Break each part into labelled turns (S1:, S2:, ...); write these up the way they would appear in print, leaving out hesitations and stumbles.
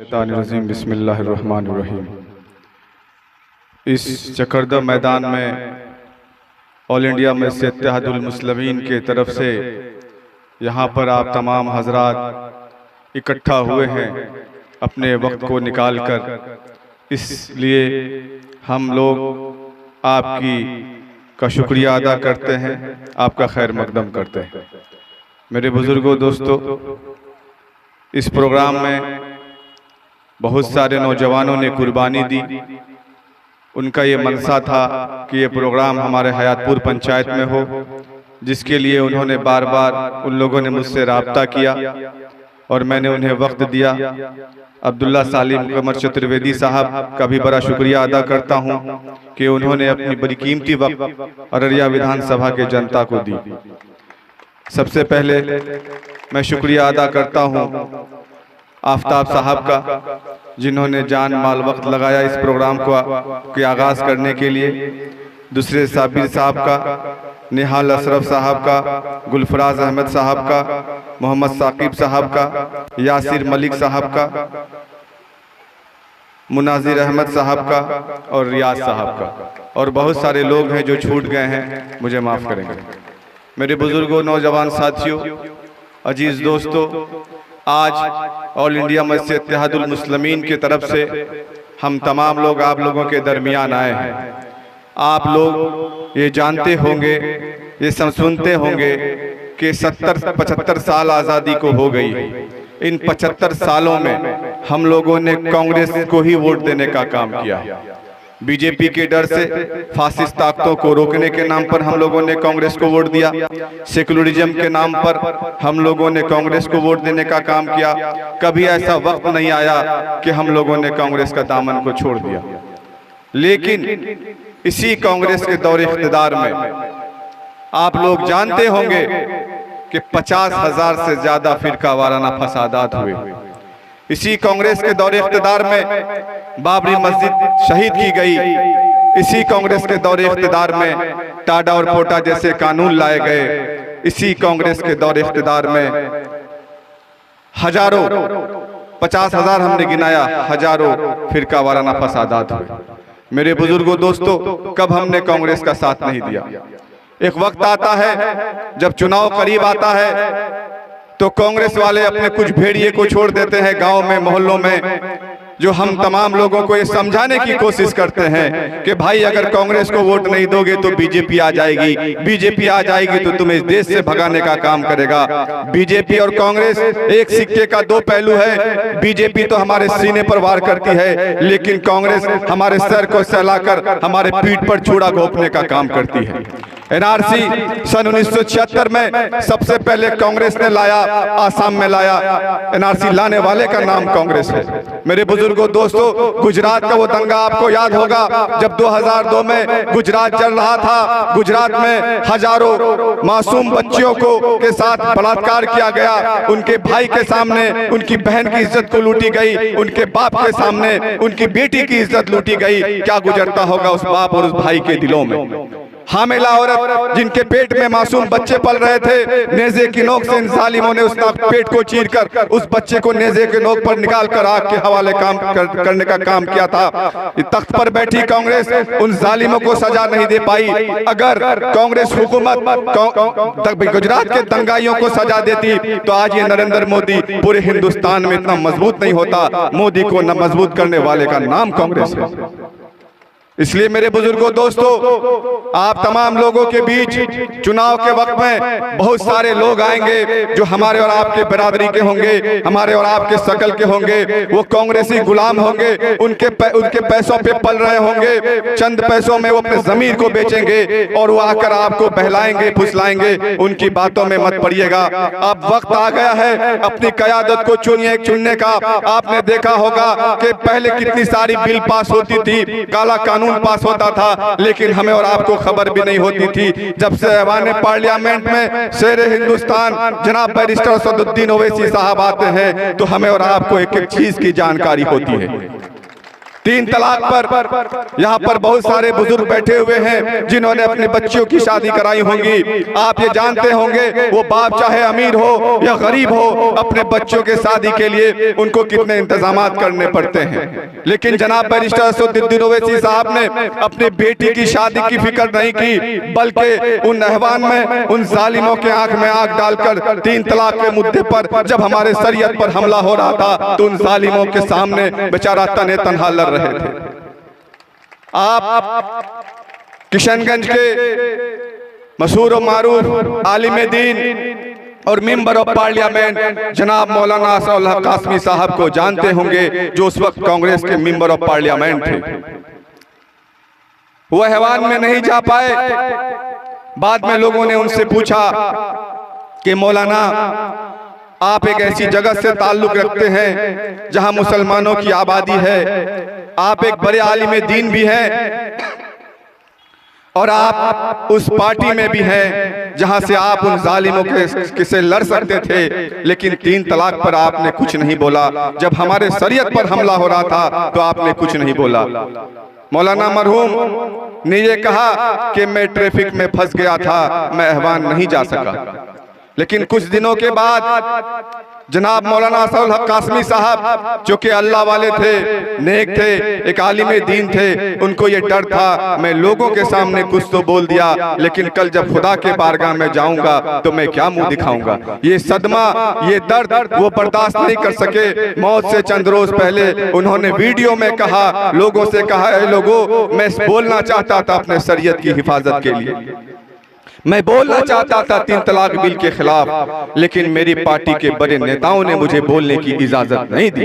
S1: शैतानिर्रजीम बिस्मिल्लाहिर्रहमानिर्रहीम। इस चकरदा मैदान में ऑल इंडिया मस्जिद इत्तेहादुल मुस्लिमीन के तरफ से यहाँ पर आप तमाम हजरात इकट्ठा हुए हैं अपने वक्त को निकाल कर, इसलिए हम लोग आपकी का शुक्रिया अदा करते हैं, आपका खैर मकदम करते हैं। मेरे बुजुर्गों, दोस्तों, इस प्रोग्राम में बहुत सारे नौजवानों ने कुर्बानी दी। उनका ये मनसा था कि ये प्रोग्राम हमारे हयातपुर पंचायत में हो, जिसके लिए उन्होंने बार बार उन लोगों ने मुझसे राब्ता किया और मैंने उन्हें वक्त दिया। अब्दुल्ला सालिम कमर चतुर्वेदी साहब का भी बड़ा शुक्रिया अदा करता हूँ कि उन्होंने अपनी बड़ी कीमती वक्त अररिया विधानसभा के जनता को दी। सबसे पहले मैं शुक्रिया अदा करता हूँ आफ्ताब साहब का, जिन्होंने जान माल वक्त लगाया इस प्रोग्राम के आगाज़ करने के लिए। दूसरे साबिर साहब का, निहाल अशरफ साहब का, गुलफराज अहमद साहब का, मोहम्मद साकिब साहब का, यासिर मलिक साहब का, मुनाजिर अहमद साहब का और रियाज साहब का, और बहुत सारे लोग हैं जो छूट गए हैं, मुझे माफ़ करेंगे। मेरे बुजुर्गों, नौजवान साथियों, अजीज़ दोस्तों, आज ऑल इंडिया मस्जिद इत्तेहादुल मुस्लिमीन की तरफ से हम तमाम लोग आप लोगों के दरमियान आए हैं। आप लोग ये जानते होंगे, ये सुनते होंगे कि 70-75 साल आज़ादी को हो गई। इन 75 सालों में हम लोगों ने कांग्रेस को ही वोट देने का काम किया। बीजेपी के डर से फासिस्ट ताकतों को रोकने के नाम पर हम लोगों ने कांग्रेस को वोट दिया। सेकुलरिज्म के नाम पर हम लोगों ने कांग्रेस को वोट देने का काम किया। कभी ऐसा वक्त नहीं आया कि हम लोगों ने कांग्रेस का दामन को छोड़ दिया। लेकिन इसी कांग्रेस के दौरे इख्तिदार में आप लोग जानते होंगे कि 50,000 से ज्यादा फिरका वाराना फसादात हुए। इसी कांग्रेस के दौरे इख्तिदार में बाबरी मस्जिद शहीद की गई। इसी कांग्रेस के दौरे इख्तिदार में टाडा और पोटा जैसे कानून लाए गए। इसी कांग्रेस के दौरे इख्तिदार में हजारों, 50,000 हमने गिनाया, हजारों फिरका वाराना फसादात हुए। मेरे बुजुर्गों, दोस्तों, कब हमने कांग्रेस का साथ नहीं दिया? एक वक्त आता है जब चुनाव करीब आता है तो कांग्रेस वाले अपने कुछ भेड़िए को छोड़ देते हैं गांव में, मोहल्लों में, जो हम तमाम लोगों को ये समझाने की कोशिश करते हैं कि भाई अगर कांग्रेस को वोट नहीं दोगे तो बीजेपी आ जाएगी, बीजेपी आ जाएगी तो तुम्हें इस देश से भगाने का काम करेगा। बीजेपी और कांग्रेस एक सिक्के का दो पहलू है। बीजेपी तो हमारे सीने पर वार करती है, लेकिन कांग्रेस हमारे सर को सहलाकर हमारे पीठ पर छुरा घोंपने का काम करती है। एनआरसी सन 1976 में सबसे पहले कांग्रेस ने लाया, आसाम में लाया। एनआरसी लाने वाले का नाम कांग्रेस है। मेरे बुजुर्गों, दोस्तों, गुजरात का वो दंगा आपको याद होगा जब 2002 में गुजरात चल रहा था। गुजरात में हजारों मासूम बच्चियों को के साथ बलात्कार किया गया। उनके भाई के सामने उनकी बहन की इज्जत को लूटी गई, उनके बाप के सामने उनकी बेटी की इज्जत लूटी गई। क्या गुजरता होगा उस बाप और उस भाई के दिलों में? हामिला औरत जिनके पेट में मासूम बच्चे पल रहे थे, नेज़े की नोक से इन जालिमों ने उसका पेट को चीरकर उस बच्चे को नेज़े के नोक पर निकालकर आग के हवाले करने का काम किया था। तख्त पर बैठी कांग्रेस उन जालिमों को सजा नहीं दे पाई। अगर कांग्रेस हुकूमत गुजरात के दंगाइयों को सजा देती तो आज ये नरेंद्र मोदी पूरे हिंदुस्तान में इतना मजबूत नहीं होता। मोदी को न मजबूत करने वाले का नाम कांग्रेस है। इसलिए मेरे बुजुर्गों, दोस्तों, आप तमाम लोगों के बीच चुनाव के वक्त में बहुत सारे लोग आएंगे जो हमारे और आपके बरादरी के होंगे, हमारे और आपके शकल के होंगे। वो कांग्रेसी गुलाम होंगे, उनके पैसों पे पल रहे होंगे। चंद पैसों में वो अपने जमीर को बेचेंगे और वो आकर आपको बहलाएंगे, फुसलाएंगे। उनकी बातों में मत पड़िएगा। अब वक्त आ गया है अपनी क़यादत को चुनने का। आपने देखा होगा कि पहले कितनी सारी बिल पास होती थी, काला कानून पास होता था, लेकिन हमें और आपको खबर भी नहीं होती थी। जब से ऐवान पार्लियामेंट में शेर हिंदुस्तान जनाब बैरिस्टर असदुद्दीन ओवैसी साहब आते हैं तो हमें और आपको एक एक चीज की जानकारी होती है। तीन तलाक पर यहाँ पर बहुत सारे बुजुर्ग बैठे हुए हैं जिन्होंने अपने बच्चियों की शादी कराई होंगी। आप ये जानते होंगे वो बाप चाहे अमीर हो या गरीब हो, अपने बच्चों के शादी के लिए उनको कितने इंतजामात करने पड़ते हैं। लेकिन जनाब बैरिस्टर असदुद्दीन ओवैसी साहब ने अपनी बेटी की शादी की फिक्र नहीं की, बल्कि उन अहवान में उन जालिमों के आंख में आंख डालकर तीन तलाक के मुद्दे पर जब हमारे शरीयत पर हमला हो रहा था तो उन जालिमों के सामने बेचारा तने तनहा लड़ रहे थे। आप किशनगंज के मशहूर और मारूफ आलिम दीन और मेंबर ऑफ पार्लियामेंट जनाब मौलाना असदुल हक कासमी साहब को जानते होंगे, जो उस वक्त कांग्रेस के मेंबर ऑफ पार्लियामेंट थे। वो हैवान में नहीं जा पाए। बाद में लोगों ने उनसे पूछा कि मौलाना आप एक ऐसी जगह से ताल्लुक रखते हैं जहां मुसलमानों की आबादी है, आप एक बड़े आलिम दीन भी हैं और आप उस पार्टी में भी हैं जहां से आप उन जालिमों के से लड़ सकते थे, लेकिन तीन तलाक पर आपने कुछ नहीं बोला। जब हमारे शरीयत पर हमला हो रहा था तो आपने कुछ नहीं बोला। मौलाना मरहूम ने ये कहा कि मैं ट्रैफिक में फंस गया था, मैं अहवान नहीं जा सका। लेकिन कुछ दिनों के बाद जनाब मौलाना असदुल हक कासमी साहब, जो कि अल्लाह वाले थे, नेक थे, एक आलिम दीन थे, उनको ये डर था मैं लोगों के सामने कुछ तो बोल दिया, लेकिन कल जब खुदा के बारगाह में जाऊंगा तो मैं क्या मुंह दिखाऊंगा। ये सदमा, ये दर्द वो बर्दाश्त नहीं कर सके। मौत से चंद रोज पहले उन्होंने वीडियो में कहा, लोगों से कहा, ऐ लोगों, मैं बोलना चाहता था अपने शरीयत की हिफाजत के लिए, मैं बोलना चाहता था तीन तलाक बिल के खिलाफ, लेकिन मेरी पार्टी के बड़े नेताओं ने मुझे बोलने की इजाजत नहीं दी।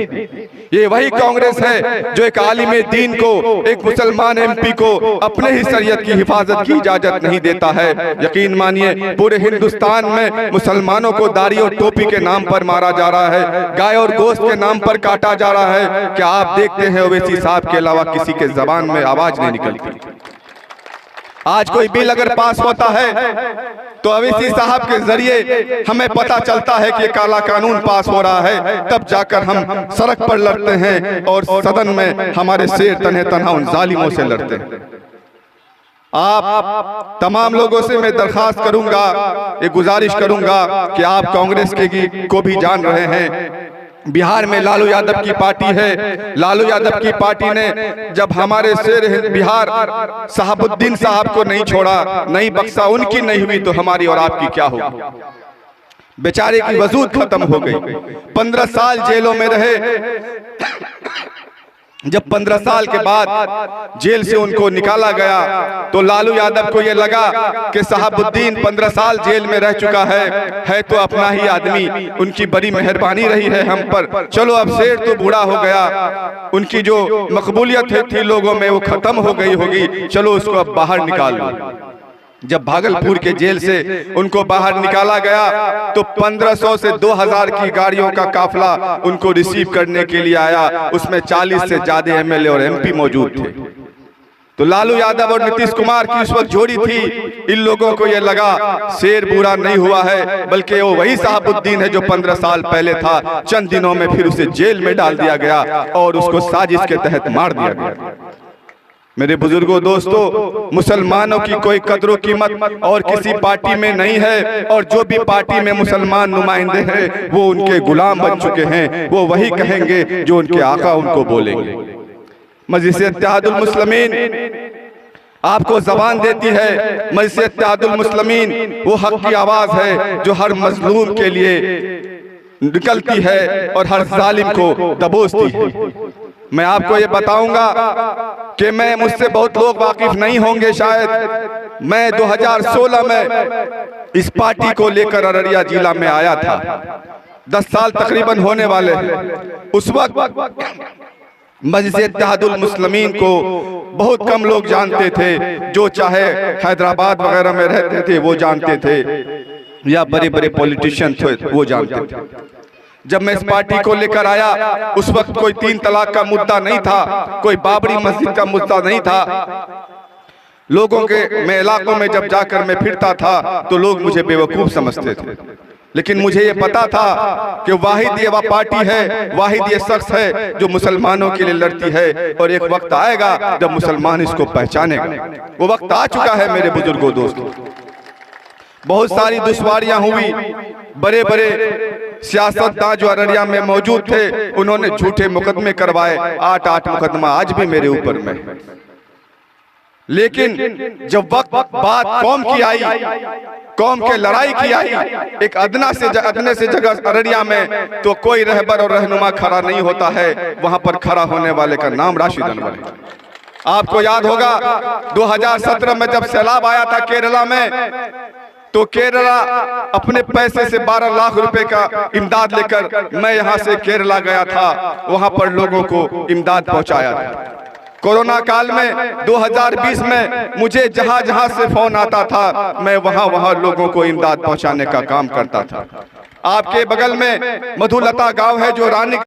S1: ये वही कांग्रेस है जो एक आलिम दीन को, एक मुसलमान एमपी को अपने ही शरीयत की हिफाजत की इजाजत नहीं देता है। यकीन मानिए पूरे हिंदुस्तान में मुसलमानों को दाढ़ी और टोपी के नाम पर मारा जा रहा है, गाय और गोश्त के नाम पर काटा जा रहा है। क्या आप देखते हैं ओवैसी साहब के अलावा किसी के जबान में आवाज नहीं निकलती। आज कोई बिल अगर पास होता है तो ओवैसी साहब के जरिए हमें पता चलता है कि काला कानून पास हो रहा है, तब जाकर हम सड़क पर लड़ते हैं और सदन में हमारे शेर तने तनहा उन जालिमों से लड़ते हैं। आप तमाम लोगों से मैं दरखास्त करूंगा, ये गुजारिश करूंगा कि आप कांग्रेस के को भी जान रहे हैं, बिहार में लालू यादव की पार्टी है। लालू यादव की पार्टी ने जब हमारे शेर बिहार शहाबुद्दीन साहब को नहीं छोड़ा, नहीं बख्शा, उनकी नहीं हुई तो हमारी और आपकी क्या होगी। बेचारे की वजूद खत्म हो गई। 15 साल जेलों में रहे। जब 15 साल के बाद जेल से उनको निकाला गया तो लालू यादव को यह लगा कि शहाबुद्दीन 15 साल जेल में रह चुका है तो अपना ही आदमी, उनकी बड़ी मेहरबानी रही है हम पर, चलो अब शेर तो बूढ़ा हो गया, उनकी जो मकबूलियत थी लोगों में वो खत्म हो गई होगी, चलो उसको अब बाहर निकाल लो। जब भागलपुर के जेल से उनको बाहर निकाला गया तो 1500 से 2000 की गाड़ियों का काफिला उनको रिसीव करने के लिए आया। उसमें 40 से ज्यादा एमएलए और एमपी मौजूद थे। तो लालू यादव और नीतीश कुमार की उस वक्त जोड़ी थी। इन लोगों को यह लगा शेर बूढ़ा नहीं हुआ है, बल्कि वो वही शहाबुद्दीन है जो 15 साल पहले था। चंद दिनों में फिर उसे जेल में डाल दिया गया और उसको साजिश के तहत मार दिया गया। मेरे बुजुर्गों, दोस्तों, मुसलमानों की कोई कदर कीमत और किसी पार्टी में नहीं है, और जो भी पार्टी में मुसलमान नुमाइंदे हैं वो उनके गुलाम बन चुके हैं। वो वही कहेंगे जो उनके आका उनको बोलेंगे। मजलिस इत्तेहादुल मुस्लिमीन आपको जबान देती है। मजलिस इत्तेहादुल मुस्लिमीन वो हक की आवाज है जो हर मजलूम के लिए निकलती है और हर जालिम को दबोचती है। मैं आपको ये बताऊंगा कि मैं, मुझसे बहुत लोग वाकिफ नहीं होंगे शायद, मैं 2016 में इस पार्टी को लेकर अररिया जिला में आया था। 10 साल तकरीबन होने वाले हैं। उस वक्त मजलिस इत्तेहादुल मुस्लिमीन को बहुत कम लोग जानते थे। जो चाहे हैदराबाद वगैरह में रहते थे वो जानते थे, या बड़े बड़े पॉलिटिशियन थे वो जानते थे। जब मैं इस पार्टी को लेकर आया उस वक्त कोई 3 तलाक का मुद्दा नहीं था, कोई बाबरी मस्जिद का मुद्दा नहीं था। लोगों के मैं इलाकों में जब जाकर मैं फिरता था तो लोग मुझे बेवकूफ समझते थे। लेकिन मुझे ये पता था कि वाहिद ये वह पार्टी है, वाहिद ये शख्स है जो मुसलमानों के लिए लड़ती है, और एक वक्त आएगा जब मुसलमान इसको पहचानेगा। वो वक्त आ चुका है मेरे बुजुर्गों दोस्तों। बहुत सारी दुश्वारियां हुई, बड़े बड़े सियासतदान जो अररिया में मौजूद थे उन्होंने झूठे मुकदमे करवाए, 8 मुकदमा आज भी मेरे ऊपर में। लेकिन जब वक्त बात कौम की आई, कौम के लड़ाई की आई, एक अदने से जगह अररिया में, तो कोई रहबर और रहनुमा खड़ा नहीं होता है, वहां पर खड़ा होने वाले का नाम राशिद अनवर है। आपको याद होगा 2017 में जब सैलाब आया था केरला में, तो केरला अपने पैसे से 12 लाख रुपए का इमदाद लेकर मैं यहां से केरला गया था, वहां पर लोगों को इमदाद पहुंचाया था। कोरोना काल में 2020 में मुझे जहां जहां से फोन आता था, मैं वहां लोगों को इमदाद पहुंचाने का काम करता था। आपके बगल में मधुलता गांव है जो रानी